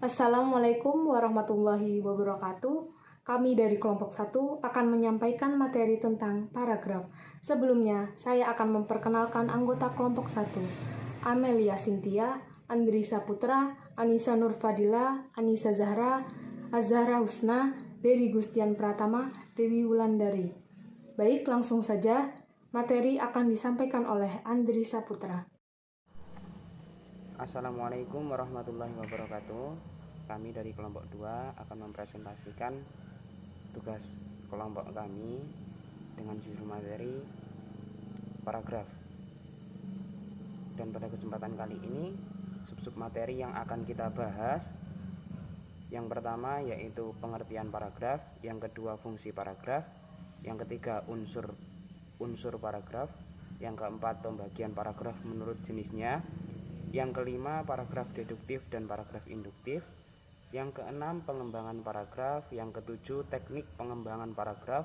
Assalamualaikum warahmatullahi wabarakatuh. Kami dari kelompok 1 akan menyampaikan materi tentang paragraf. Sebelumnya, saya akan memperkenalkan anggota kelompok 1. Amelia Cynthia, Andrisa Putra, Anissa Nurfadila, Anissa Zahra, Azhara Husna, Dewi Gustian Pratama, Dewi Wulandari. Baik, langsung saja. Materi akan disampaikan oleh Andrisa Putra. Assalamualaikum warahmatullahi wabarakatuh. Kami dari kelompok 2 akan mempresentasikan tugas kelompok kami dengan judul materi paragraf. Dan pada kesempatan kali ini, sub-sub materi yang akan kita bahas, yang pertama yaitu pengertian paragraf, yang kedua fungsi paragraf, yang ketiga unsur paragraf, yang keempat pembagian paragraf menurut jenisnya, yang kelima paragraf deduktif dan paragraf induktif, yang keenam pengembangan paragraf, yang ketujuh teknik pengembangan paragraf,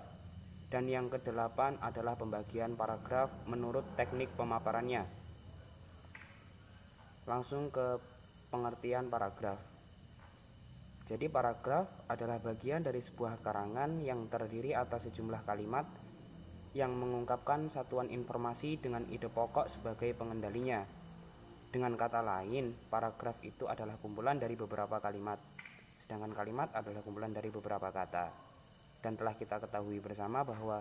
dan yang kedelapan adalah pembagian paragraf menurut teknik pemaparannya. Langsung ke pengertian paragraf. Jadi paragraf adalah bagian dari sebuah karangan yang terdiri atas sejumlah kalimat yang mengungkapkan satuan informasi dengan ide pokok sebagai pengendalinya. Dengan kata lain, paragraf itu adalah kumpulan dari beberapa kalimat, sedangkan kalimat adalah kumpulan dari beberapa kata. Dan telah kita ketahui bersama bahwa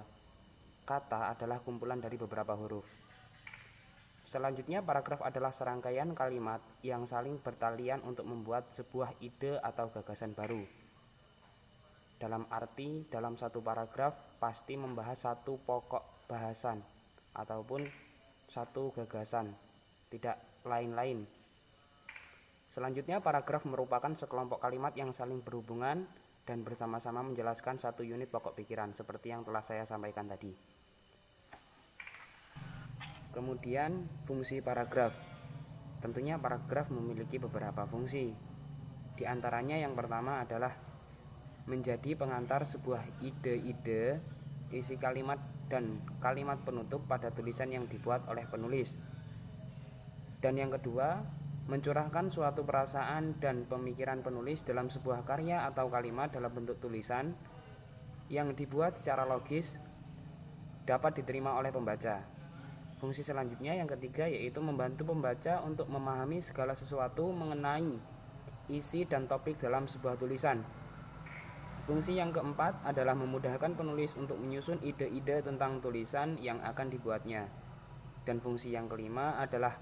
kata adalah kumpulan dari beberapa huruf. Selanjutnya, paragraf adalah serangkaian kalimat yang saling bertalian untuk membuat sebuah ide atau gagasan baru. Dalam arti, dalam satu paragraf pasti membahas satu pokok bahasan ataupun satu gagasan, tidak lain-lain. Selanjutnya, paragraf merupakan sekelompok kalimat yang saling berhubungan dan bersama-sama menjelaskan satu unit pokok pikiran seperti yang telah saya sampaikan tadi. Kemudian, fungsi paragraf. Tentunya paragraf memiliki beberapa fungsi. Di antaranya yang pertama adalah menjadi pengantar sebuah ide-ide, isi kalimat dan kalimat penutup pada tulisan yang dibuat oleh penulis. Dan yang kedua, mencurahkan suatu perasaan dan pemikiran penulis dalam sebuah karya atau kalimat dalam bentuk tulisan yang dibuat secara logis dapat diterima oleh pembaca. Fungsi selanjutnya yang ketiga yaitu membantu pembaca untuk memahami segala sesuatu mengenai isi dan topik dalam sebuah tulisan. Fungsi yang keempat adalah memudahkan penulis untuk menyusun ide-ide tentang tulisan yang akan dibuatnya. Dan fungsi yang kelima adalah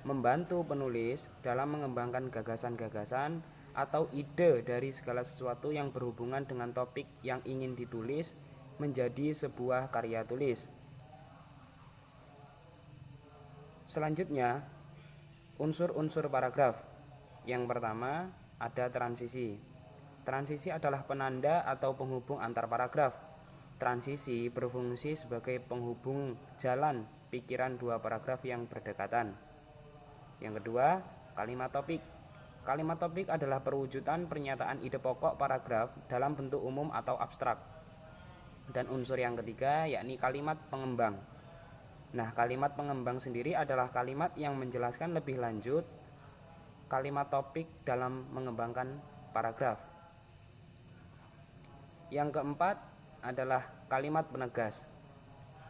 membantu penulis dalam mengembangkan gagasan-gagasan atau ide dari segala sesuatu yang berhubungan dengan topik yang ingin ditulis menjadi sebuah karya tulis. Selanjutnya, unsur-unsur paragraf. Yang pertama, ada transisi. Transisi adalah penanda atau penghubung antar paragraf. Transisi berfungsi sebagai penghubung jalan pikiran dua paragraf yang berdekatan. Yang kedua, kalimat topik. Kalimat topik adalah perwujudan pernyataan ide pokok paragraf dalam bentuk umum atau abstrak. Dan unsur yang ketiga yakni kalimat pengembang. Nah, kalimat pengembang sendiri adalah kalimat yang menjelaskan lebih lanjut kalimat topik dalam mengembangkan paragraf. Yang keempat adalah kalimat penegas.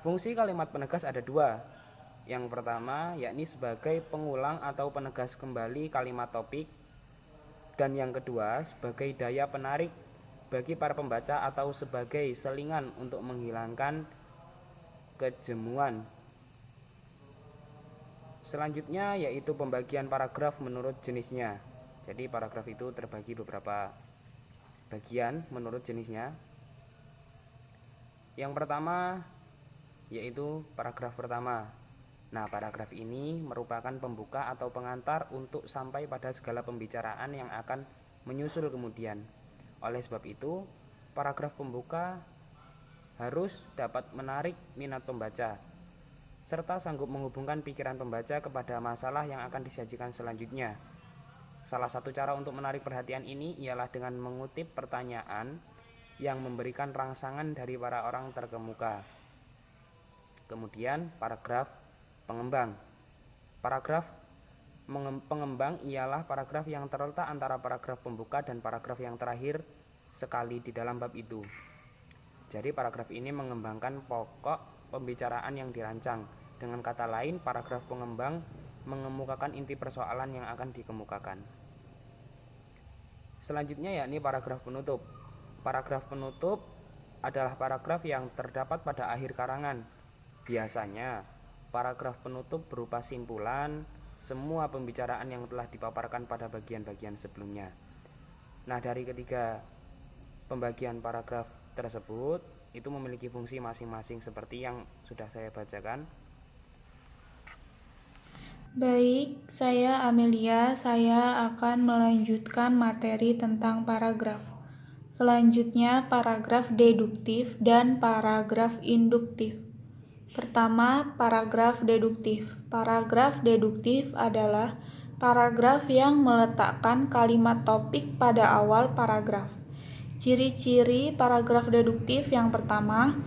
Fungsi kalimat penegas ada dua. Yang pertama yakni sebagai pengulang atau penegas kembali kalimat topik, dan yang kedua sebagai daya penarik bagi para pembaca atau sebagai selingan untuk menghilangkan kejemuan. Selanjutnya yaitu pembagian paragraf menurut jenisnya. Jadi paragraf itu terbagi beberapa bagian menurut jenisnya. Yang pertama yaitu paragraf pertama. Nah, paragraf ini merupakan pembuka atau pengantar untuk sampai pada segala pembicaraan yang akan menyusul kemudian. Oleh sebab itu, paragraf pembuka harus dapat menarik minat pembaca, serta sanggup menghubungkan pikiran pembaca kepada masalah yang akan disajikan selanjutnya. Salah satu cara untuk menarik perhatian ini ialah dengan mengutip pertanyaan yang memberikan rangsangan dari para orang terkemuka. Kemudian, paragraf pengembang. Paragraf Pengembang ialah paragraf yang terletak antara paragraf pembuka dan paragraf yang terakhir sekali di dalam bab itu. Jadi paragraf ini mengembangkan pokok pembicaraan yang dirancang. Dengan kata lain, paragraf pengembang mengemukakan inti persoalan yang akan dikemukakan. Selanjutnya yakni paragraf penutup. Paragraf penutup adalah paragraf yang terdapat pada akhir karangan. Biasanya, paragraf penutup berupa simpulan semua pembicaraan yang telah dipaparkan pada bagian-bagian sebelumnya. Nah, dari ketiga pembagian paragraf tersebut itu memiliki fungsi masing-masing seperti yang sudah saya bacakan. Baik, saya Amelia. Saya akan melanjutkan materi tentang paragraf. Selanjutnya, paragraf deduktif dan paragraf induktif. Pertama, paragraf deduktif. Paragraf deduktif adalah paragraf yang meletakkan kalimat topik pada awal paragraf. Ciri-ciri paragraf deduktif yang pertama,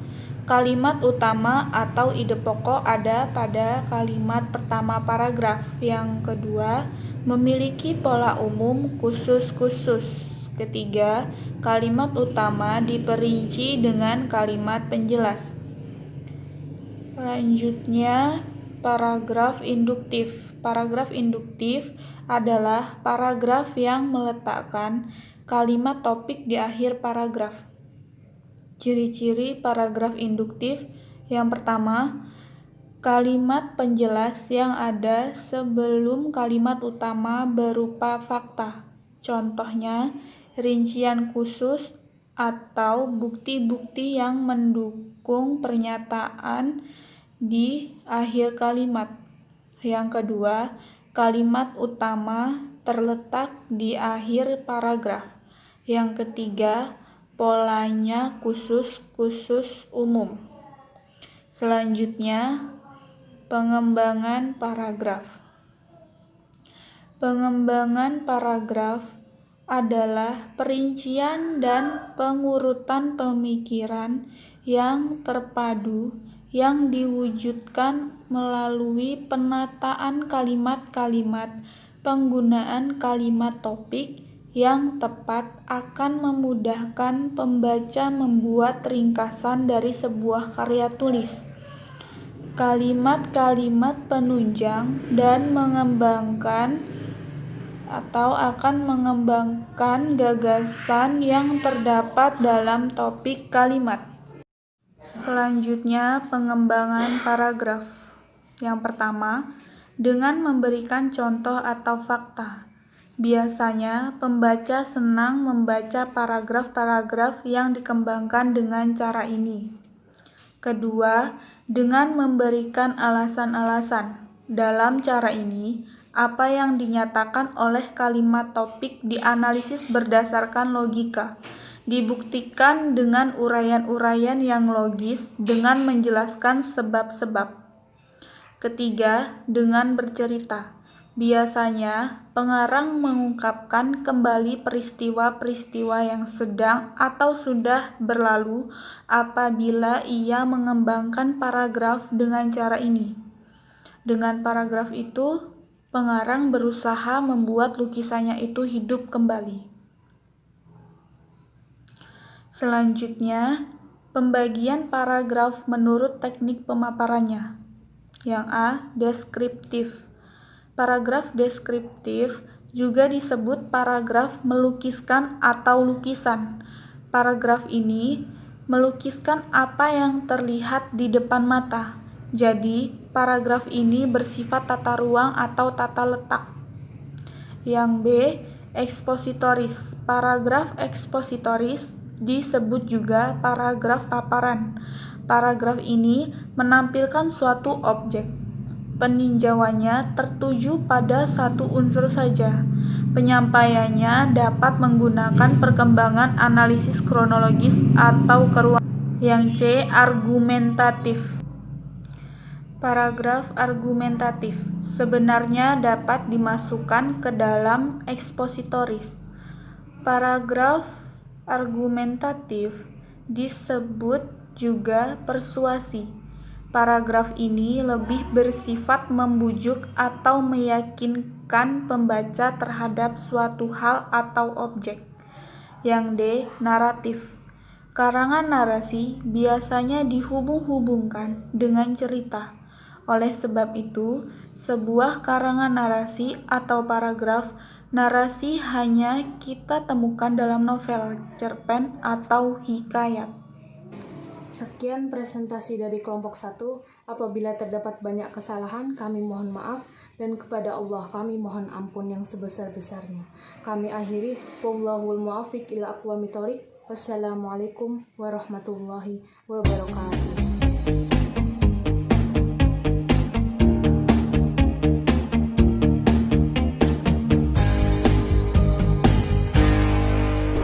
kalimat utama atau ide pokok ada pada kalimat pertama paragraf. Yang kedua, memiliki pola umum khusus-khusus. Ketiga, kalimat utama diperinci dengan kalimat penjelas. Selanjutnya, paragraf induktif. Paragraf induktif adalah paragraf yang meletakkan kalimat topik di akhir paragraf. Ciri-ciri paragraf induktif yang pertama, kalimat penjelas yang ada sebelum kalimat utama berupa fakta. Contohnya, rincian khusus atau bukti-bukti yang mendukung pernyataan di akhir kalimat. Yang kedua, kalimat utama terletak di akhir paragraf. Yang ketiga, polanya khusus-khusus umum. Selanjutnya, pengembangan paragraf. Pengembangan paragraf adalah perincian dan pengurutan pemikiran yang terpadu yang diwujudkan melalui penataan kalimat-kalimat. Penggunaan kalimat topik yang tepat akan memudahkan pembaca membuat ringkasan dari sebuah karya tulis. Kalimat-kalimat penunjang dan akan mengembangkan gagasan yang terdapat dalam topik kalimat. Selanjutnya, pengembangan paragraf. Yang pertama, dengan memberikan contoh atau fakta. Biasanya, pembaca senang membaca paragraf-paragraf yang dikembangkan dengan cara ini. Kedua, dengan memberikan alasan-alasan. Dalam cara ini, apa yang dinyatakan oleh kalimat topik dianalisis berdasarkan logika. Dibuktikan dengan uraian-uraian yang logis dengan menjelaskan sebab-sebab. Ketiga, dengan bercerita. Biasanya, pengarang mengungkapkan kembali peristiwa-peristiwa yang sedang atau sudah berlalu apabila ia mengembangkan paragraf dengan cara ini. Dengan paragraf itu, pengarang berusaha membuat lukisannya itu hidup kembali. Selanjutnya, pembagian paragraf menurut teknik pemaparannya. Yang A, deskriptif. Paragraf deskriptif juga disebut paragraf melukiskan atau lukisan. Paragraf ini melukiskan apa yang terlihat di depan mata. Jadi, paragraf ini bersifat tata ruang atau tata letak. Yang B, ekspositoris. Paragraf ekspositoris disebut juga paragraf paparan. Paragraf ini menampilkan suatu objek. Peninjauannya tertuju pada satu unsur saja. Penyampaiannya dapat menggunakan perkembangan analisis kronologis atau keruangan. Yang C, argumentatif. Paragraf argumentatif sebenarnya dapat dimasukkan ke dalam ekspositoris. Paragraf argumentatif disebut juga persuasi. Paragraf ini lebih bersifat membujuk atau meyakinkan pembaca terhadap suatu hal atau objek. Yang D. Naratif. Karangan narasi biasanya dihubung-hubungkan dengan cerita. Oleh sebab itu, sebuah karangan narasi atau paragraf narasi hanya kita temukan dalam novel, cerpen, atau hikayat. Sekian presentasi dari kelompok 1. Apabila terdapat banyak kesalahan, kami mohon maaf, dan kepada Allah kami mohon ampun yang sebesar-besarnya. Kami akhiri, wallahul muwaffiq ila aqwamit thoriq. Wassalamualaikum warahmatullahi wabarakatuh.